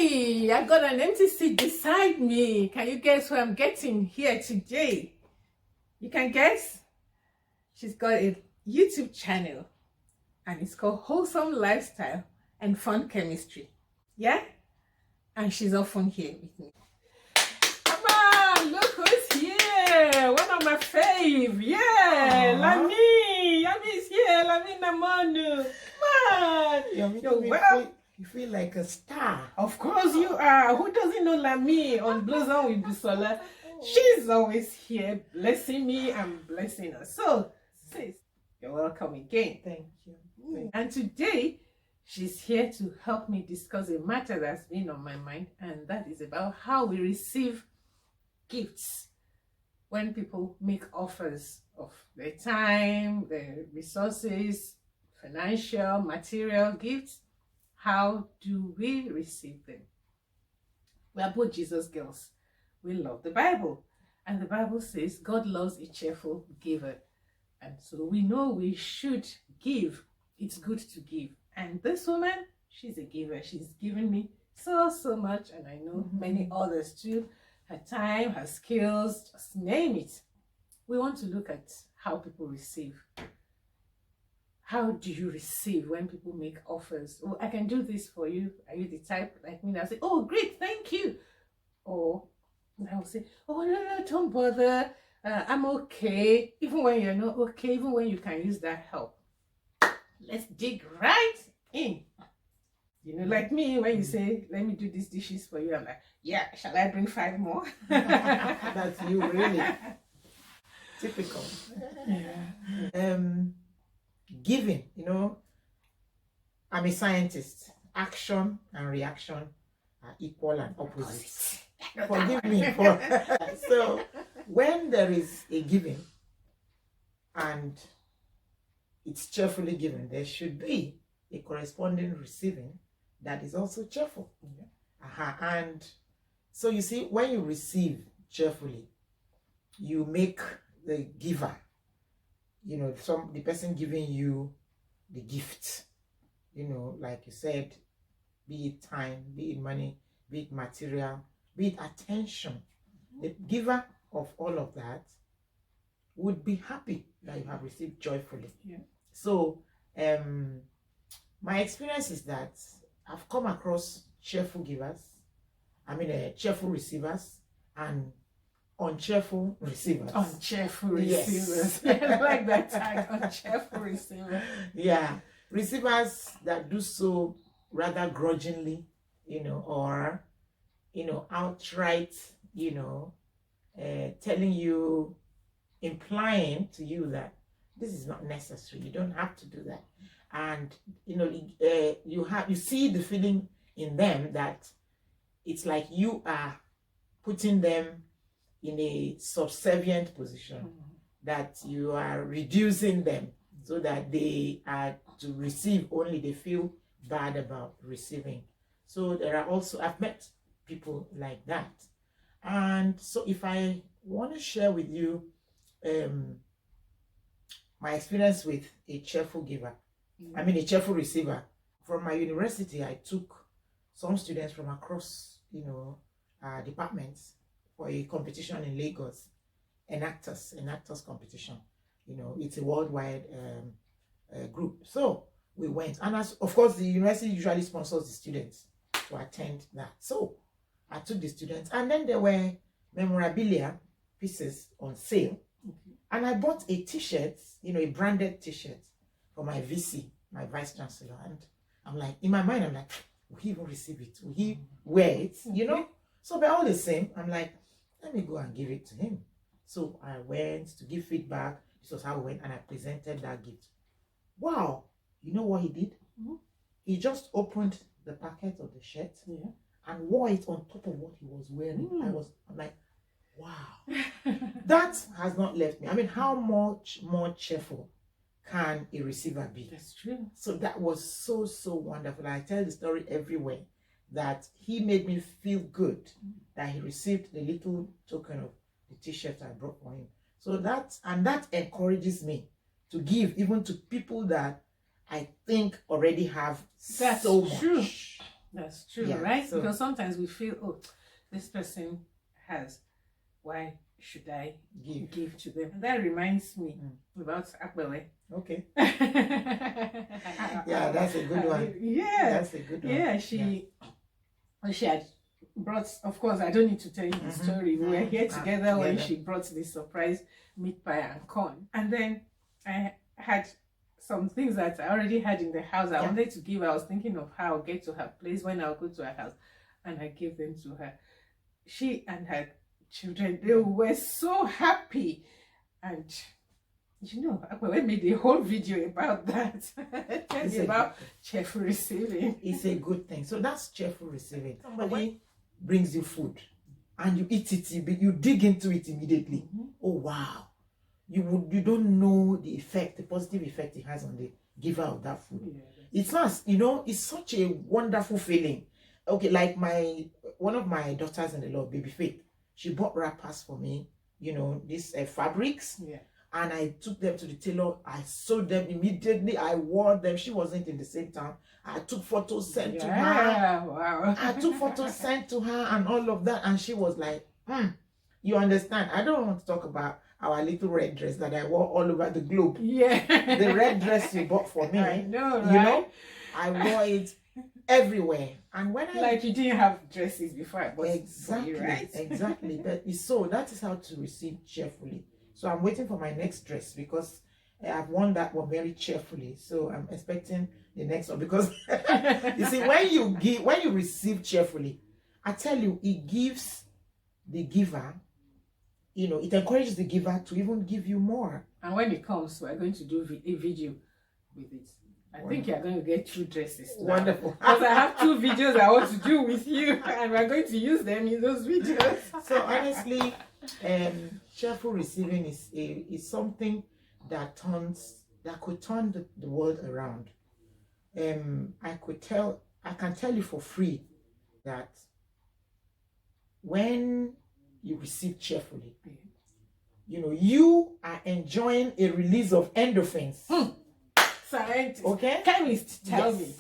Hey, I got an empty seat beside me. Can you guess who I'm getting here today? You can guess? She's got a YouTube channel and it's called Wholesome Lifestyle and Fun Chemistry. Yeah? And she's often here with me. Come on, look who's here. One of my fave. Yeah, Lami. Lami is here. Lami Namanu. Come on. You feel like a star. Of course you are. Who doesn't know Lami on Blossom with Bisola? She's always here blessing me and blessing us. So, sis, you're welcome again. Thank you. And today, she's here to help me discuss a matter that's been on my mind, and that is about how we receive gifts when people make offers of their time, their resources, financial, material gifts. How do we receive them? We are both Jesus girls. We love the Bible. And the Bible says God loves a cheerful giver. And so we know we should give. It's good to give. And this woman, she's a giver. She's given me so much. And I know many others too. Her time, her skills, just name it. We want to look at how people receive. How do you receive when people make offers? Oh, I can do this for you. Are you the type like me that say, oh, great, thank you? Or I will say, oh, no, don't bother. I'm okay. Even when you're not okay, even when you can use that help. Let's dig right in. You know, like me, when you say, let me do these dishes for you, I'm like, yeah, shall I bring 5 more? That's you, really. Typical. Yeah. Giving, you know, I'm a scientist. Action and reaction are equal and opposite. Forgive me for so when there is a giving and it's cheerfully given, there should be a corresponding receiving that is also cheerful. And so you see, when you receive cheerfully, you make the giver, you know, the person giving you the gift, you know, like you said, be it time, be it money, be it material, be it attention. The giver of all of that would be happy that you have received joyfully. Yeah. So my experience is that I've come across cheerful givers, cheerful receivers, and uncheerful receivers. Uncheerful receivers. Yes. I like that tag, uncheerful receivers. Yeah, receivers that do so rather grudgingly, you know, or, you know, outright, you know, telling you, implying to you that this is not necessary. You don't have to do that. And, you know, you see the feeling in them that it's like you are putting them in a subservient position, that you are reducing them so that they are to receive only, they feel bad about receiving. So there are also, I've met people like that. And so if I want to share with you my experience with a cheerful giver, a cheerful receiver. From my university, I took some students from across, you know, departments for a competition in Lagos, an actors competition. You know, it's a worldwide group. So we went, and of course, the university usually sponsors the students to attend that. So I took the students, and then there were memorabilia pieces on sale, and I bought a T-shirt, you know, a branded T-shirt for my VC, my vice chancellor, and I'm like, in my mind, I'm like, will he even receive it? Will he wear it? You know. So by all the same, I'm like, let me go and give it to him. So I went to give feedback. This was how we went, and I presented that gift. Wow, you know what he did? He just opened the packet of the shirt and wore it on top of what he was wearing. I'm like, wow. That has not left me. I mean, how much more cheerful can a receiver be? That's true. So that was so wonderful. I tell the story everywhere, that he made me feel good that he received the little token of the T-shirt I brought for him. So that encourages me to give even to people that I think already have That's so true. much. That's true, Yeah, right? so- Because sometimes we feel, oh, this person has, why should I give to them? And that reminds me about Akbewe. Okay. Yeah, that's a good one. Yeah, that's a good one. Yeah, she had brought, of course, I don't need to tell you the story. We were here together when she brought this surprise meat pie and corn. And then I had some things that I already had in the house I wanted to give. I was thinking of how I'll get to her place when I'll go to her house, and I gave them to her. She and her children, they were so happy. And you know, we made a whole video about that. Tell me about cheerful receiving. It's a good thing. So that's cheerful receiving. Somebody brings you food and you eat it, you dig into it immediately. Oh wow. You don't know the effect, the positive effect it has on the giver of that food. It's not, it's such a wonderful feeling. Okay, like one of my daughters in the Lord, Baby Faith, she bought wrappers for me, these fabrics. Yeah. And I took them to the tailor. I sewed them immediately. I wore them. She wasn't in the same town. I took photos sent to her. Wow. I took photos sent to her and all of that. And she was like, you understand? I don't want to talk about our little red dress that I wore all over the globe. Yeah. The red dress you bought for me. I know, right? I wore it everywhere. And when like you didn't have dresses before I bought exactly, it for you, right? Exactly. That is how to receive cheerfully. So I'm waiting for my next dress because I've worn that one very cheerfully. So I'm expecting the next one because you see, when you receive cheerfully, I tell you, it gives the giver, it encourages the giver to even give you more. And when it comes, we're going to do a video with it. I think you're going to get 2 dresses now. Wonderful. Because I have 2 videos I want to do with you, and we're going to use them in those videos. So honestly, cheerful receiving is something that could turn the world around. I can tell you for free that when you receive cheerfully, you are enjoying a release of endorphins. Scientist. Okay? Chemist, tell me.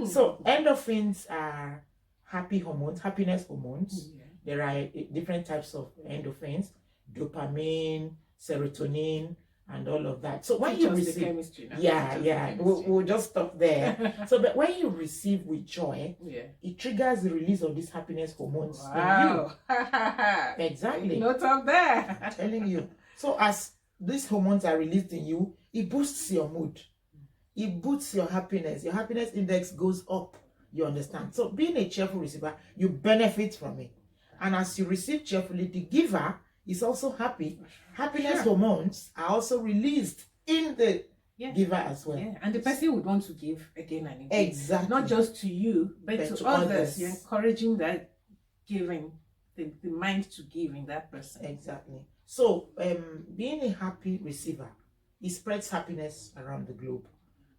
So endorphins are happiness hormones. Yeah. There are different types of endorphins, dopamine, serotonin, and all of that. So when you receive the chemistry, we'll just stop there. But when you receive with joy, it triggers the release of these happiness hormones. Wow. In you. Exactly. Not up there. I'm telling you. So as these hormones are released in you, it boosts your mood. It boosts your happiness. Your happiness index goes up. You understand? So being a cheerful receiver, you benefit from it. And as you receive cheerfully, the giver is also happy. Happiness hormones are also released in the giver as well. Yeah. And the person would want to give again and again. Exactly. Not just to you, but to others. You're encouraging that giving, the mind to give in that person. Exactly. So being a happy receiver, it spreads happiness around the globe.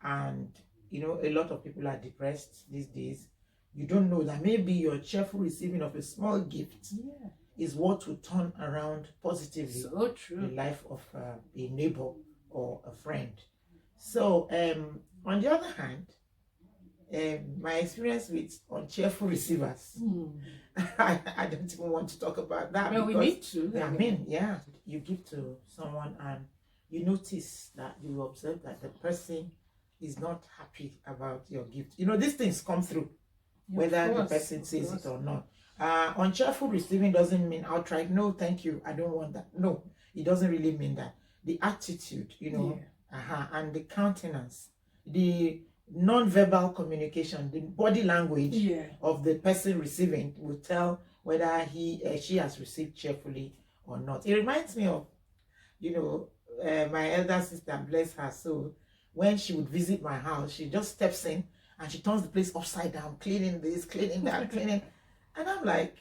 And, a lot of people are depressed these days. You don't know that maybe your cheerful receiving of a small gift is what will turn around positively the life of a neighbor or a friend. So, on the other hand, my experience with uncheerful receivers, I don't even want to talk about that. Well, we need to. You give to someone and you notice that you observe that the person is not happy about your gift. These things come through, whether the person says it or not. Uncheerful receiving doesn't mean outright, no, thank you, I don't want that. No, it doesn't really mean that. The attitude, and the countenance, the non-verbal communication, the body language of the person receiving will tell whether she has received cheerfully or not. It reminds me of, my elder sister, bless her soul. When she would visit my house, she just steps in and she turns the place upside down, cleaning this, cleaning that, cleaning. And I'm like,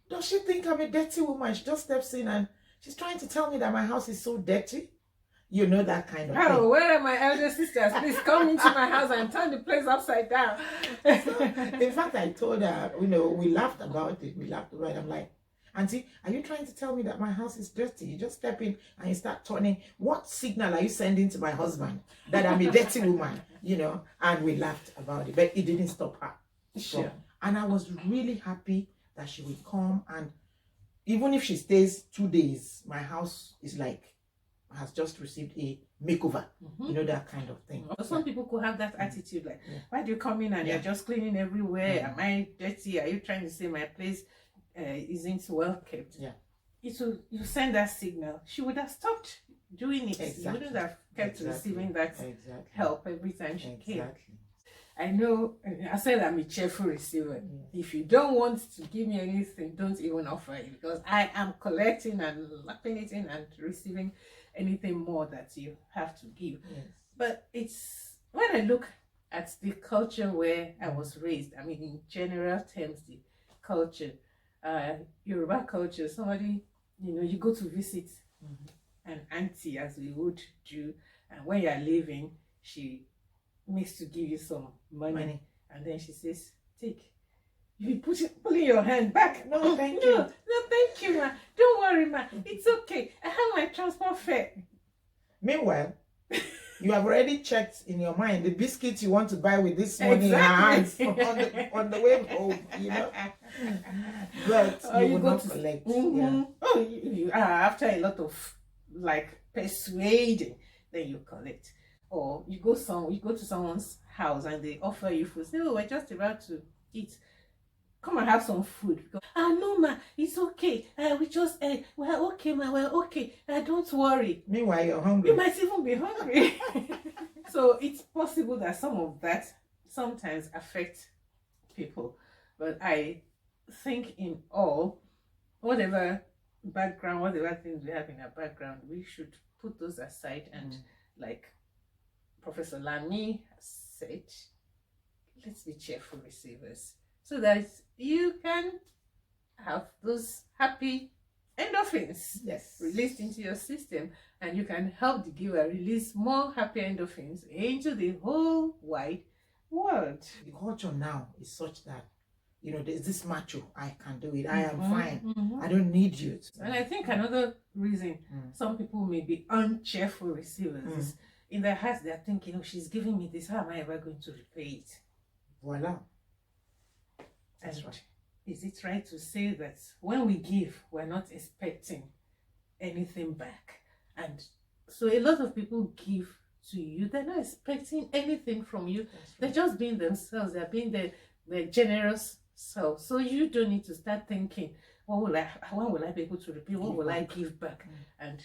does she think I'm a dirty woman? She just steps in and she's trying to tell me that my house is so dirty. That kind of thing. Oh, where are my elder sisters? Please come into my house and turn the place upside down. So, in fact, I told her, we laughed about it. I'm like, Auntie, are you trying to tell me that my house is dirty? You just step in and you start turning. What signal are you sending to my husband that I'm a dirty woman? And we laughed about it, but it didn't stop her. Sure. And I was really happy that she would come, and even if she stays 2 days, my house is like has just received a makeover. You know, that kind of thing. Some people could have that attitude, like, why do you come in and Yeah. you're just cleaning everywhere? Am I dirty? Are you trying to say my place isn't well kept? Yeah. You send that signal. She would have stopped doing it. Exactly. You wouldn't have kept receiving that help every time she came. I know, I said I'm a cheerful receiver. If you don't want to give me anything, don't even offer it, because I am collecting and lapping it in and receiving anything more that you have to give. But it's, when I look at the culture where I was raised, I mean, in general terms, the culture, Yoruba culture, somebody, you know, you go to visit an auntie, as we would do, and when you're leaving, she makes to give you some money, and then she says, take. You pulling your hand back. No, thank you. No, thank you, ma. Don't worry, ma. It's okay. I have my transport fare. Meanwhile, you have already checked in your mind the biscuits you want to buy with this money in your hands on the way home, you know. But you will not collect. After a lot of like persuading, then you collect. Or you go to someone's house and they offer you food. Say, oh, we're just about to eat. Come and have some food. No, ma, it's okay. We just, we're okay, ma, we're okay. Don't worry. Meanwhile, you're hungry. You might even be hungry. So it's possible that some of that sometimes affects people. But I think in all, whatever background, whatever things we have in our background, we should put those aside and like Professor Lamy has said, let's be cheerful receivers so that you can have those happy endorphins released into your system, and you can help the giver release more happy endorphins into the whole wide world. The culture now is such that, you know, there's this macho, I can do it, I am fine, I don't need you. And I think another reason some people may be uncheerful receivers is in their hearts they're thinking, oh, she's giving me this, how am I ever going to repay it? Voila. That's right. Is it right to say that when we give, we're not expecting anything back? And so a lot of people give to you, they're not expecting anything from you. They're just being themselves, they're being their generous self. So you don't need to start thinking, when will I be able to repay? What will I give back? And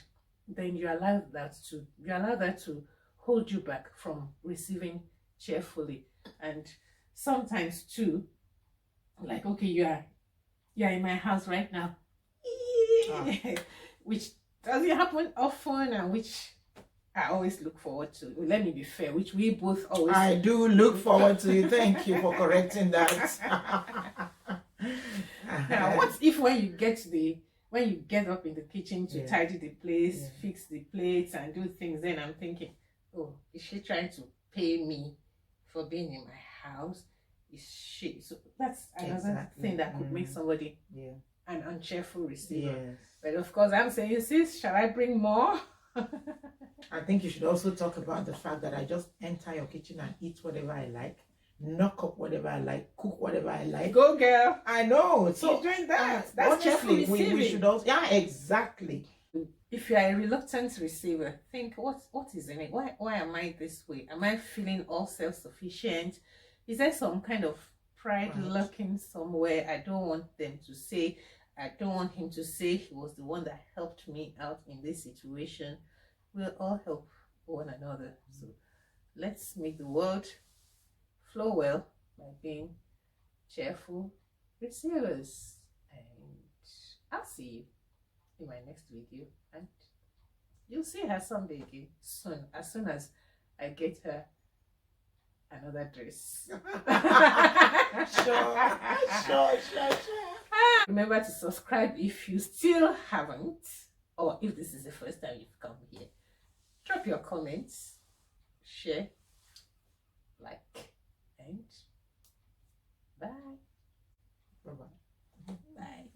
then you allow that to hold you back from receiving cheerfully. And sometimes too, like, okay, you're in my house right now, which doesn't happen often, and which I always look forward to. Let me be fair, which we both always. I do look forward to it. Thank you for correcting that. Now, what if when you get up in the kitchen to tidy the place, fix the plates, and do things, then I'm thinking, oh, is she trying to pay me for being in my house? So that's another thing that could make somebody an uncheerful receiver. But of course, I'm saying, sis, shall I bring more? I think you should also talk about the fact that I just enter your kitchen and eat whatever I like, knock up whatever I like, cook whatever I like. Go, girl. I know. So you're doing that. That's cheerful receiving. We should also, exactly. If you are a reluctant receiver, think, what is in it? Why am I this way? Am I feeling all self-sufficient? Is there some kind of pride lurking somewhere? I don't want them to say, I don't want him to say he was the one that helped me out in this situation. We'll all help one another. So let's make the world flow well by being cheerful receivers. And I'll see you in my next video. And you'll see her someday again, soon, as soon as I get her another dress. Sure. Remember to subscribe if you still haven't, or if this is the first time you've come here. Drop your comments, share, like, and bye. Bye-bye. Bye.